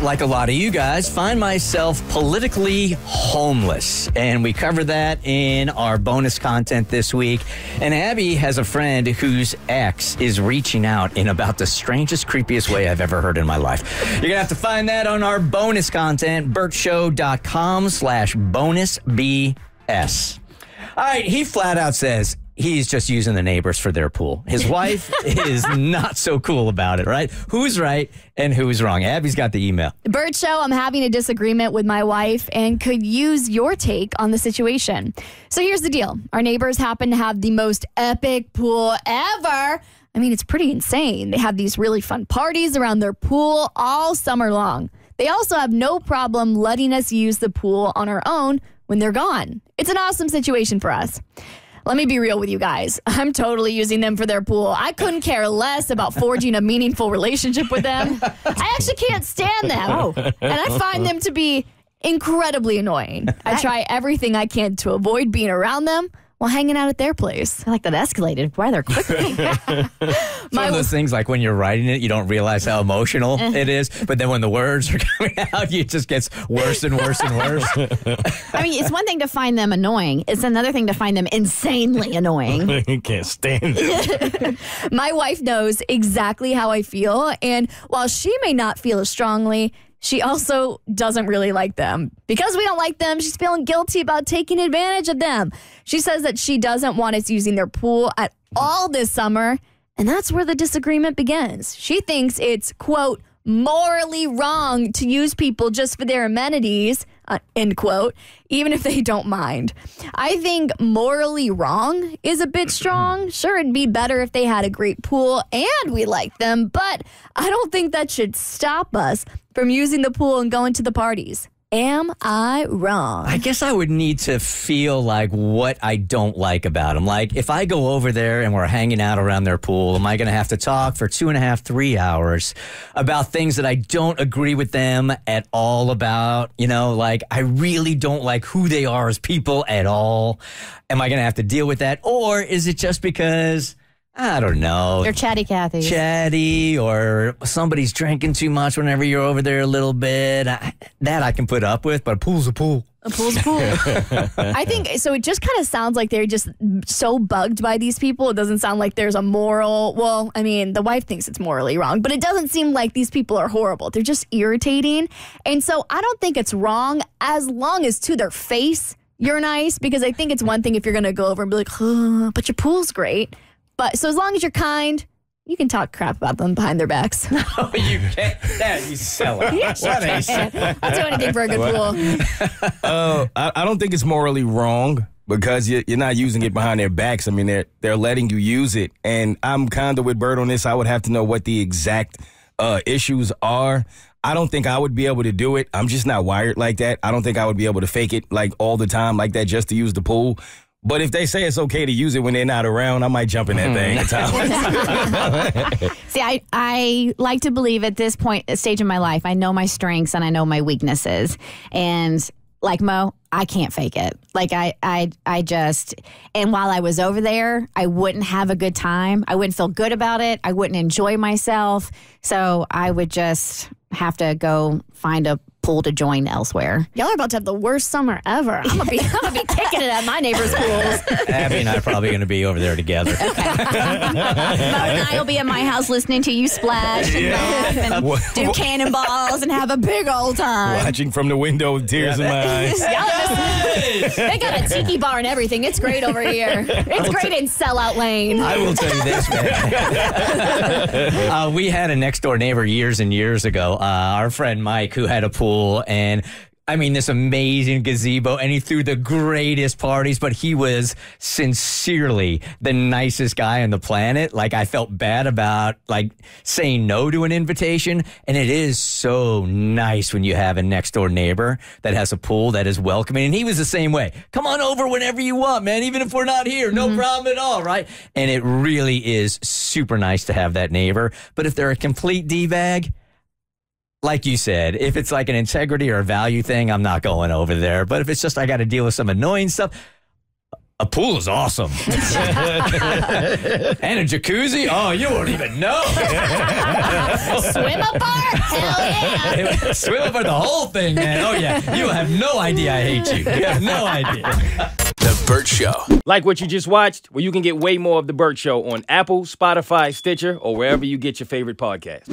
like a lot of you guys, find myself politically homeless. And we cover that in our bonus content this week. And Abby has a friend whose ex is reaching out in about the strangest, creepiest way I've ever heard in my life. You're going to have to find that on our bonus content, bertshow.com/bonus BS. All right, he flat out says he's just using the neighbors for their pool. His wife is not so cool about it, right? Who's right and who's wrong? Abby's got the email. Bert Show, I'm having a disagreement with my wife and could use your take on the situation. So here's the deal. Our neighbors happen to have the most epic pool ever. I mean, it's pretty insane. They have these really fun parties around their pool all summer long. They also have no problem letting us use the pool on our own when they're gone. It's an awesome situation for us. Let me be real with you guys. I'm totally using them for their pool. I couldn't care less about forging a meaningful relationship with them. I actually can't stand them. And I find them to be incredibly annoying. I try everything I can to avoid being around them while hanging out at their place. I like that escalated rather quickly. One of those things like when you're writing it, you don't realize how emotional it is. But then when the words are coming out, it just gets worse and worse and worse. I mean, it's one thing to find them annoying. It's another thing to find them insanely annoying. You can't stand it. My wife knows exactly how I feel. And while she may not feel as strongly, she also doesn't really like them. Because we don't like them, she's feeling guilty about taking advantage of them. She says that she doesn't want us using their pool at all this summer. And that's where the disagreement begins. She thinks it's, quote, morally wrong to use people just for their amenities, end quote, even if they don't mind. I think morally wrong is a bit strong. Sure, it'd be better if they had a great pool and we liked them, but I don't think that should stop us from using the pool and going to the parties. Am I wrong? I guess I would need to feel like what I don't like about them. Like if I go over there and we're hanging out around their pool, am I going to have to talk for 2.5, 3 hours about things that I don't agree with them at all about? You know, like I really don't like who they are as people at all. Am I going to have to deal with that? Or is it just because, I don't know, They're chatty Cathy. Chatty, or somebody's drinking too much whenever you're over there a little bit? That I can put up with, but a pool's a pool. A pool's a pool. I think, so it just kind of sounds like they're just so bugged by these people. It doesn't sound like there's a moral, well, I mean, the wife thinks it's morally wrong, but it doesn't seem like these people are horrible. They're just irritating. And so I don't think it's wrong as long as to their face you're nice, because I think it's one thing if you're going to go over and be like, oh, but your pool's great. But so as long as you're kind, you can talk crap about them behind their backs. No, you can't. That you sell it. Yes, What you a can. I'll do anything for a good pool. I don't think it's morally wrong because you're not using it behind their backs. I mean, they're letting you use it. And I'm kind of with Bert on this. I would have to know what the exact issues are. I don't think I would be able to do it. I'm just not wired like that. I don't think I would be able to fake it like all the time like that just to use the pool. But if they say it's okay to use it when they're not around, I might jump in that thing. See, I like to believe at this stage in my life, I know my strengths and I know my weaknesses. And like Mo, I can't fake it. Like I just, and while I was over there, I wouldn't have a good time. I wouldn't feel good about it. I wouldn't enjoy myself. So I would just have to go find a pool to join elsewhere. Y'all are about to have the worst summer ever. I'm gonna be kicking it at my neighbors' pools. Abby and I are probably going to be over there together. Mo and I will be at my house listening to you splash and laugh and do cannonballs and have a big old time. Watching from the window with tears in my eyes. They got a tiki bar and everything. It's great over here. It's great in Sellout Lane. I will tell you this, man. We had a next door neighbor years and years ago. Our friend Mike, who had a pool, and I mean, this amazing gazebo, and he threw the greatest parties, but he was sincerely the nicest guy on the planet. Like, I felt bad about, like, saying no to an invitation, and it is so nice when you have a next-door neighbor that has a pool that is welcoming, and he was the same way. Come on over whenever you want, man, even if we're not here. No problem at all, right? And it really is super nice to have that neighbor, but if they're a complete D-bag, like you said, if it's like an integrity or a value thing, I'm not going over there. But if it's just I got to deal with some annoying stuff, A pool is awesome. And a jacuzzi? Oh, you won't even know. Swim apart? Hell yeah. Swim apart the whole thing, man. Oh, yeah. You have no idea I hate you. You have no idea. The Bert Show. Like what you just watched? Well, you can get way more of The Bert Show on Apple, Spotify, Stitcher, or wherever you get your favorite podcasts.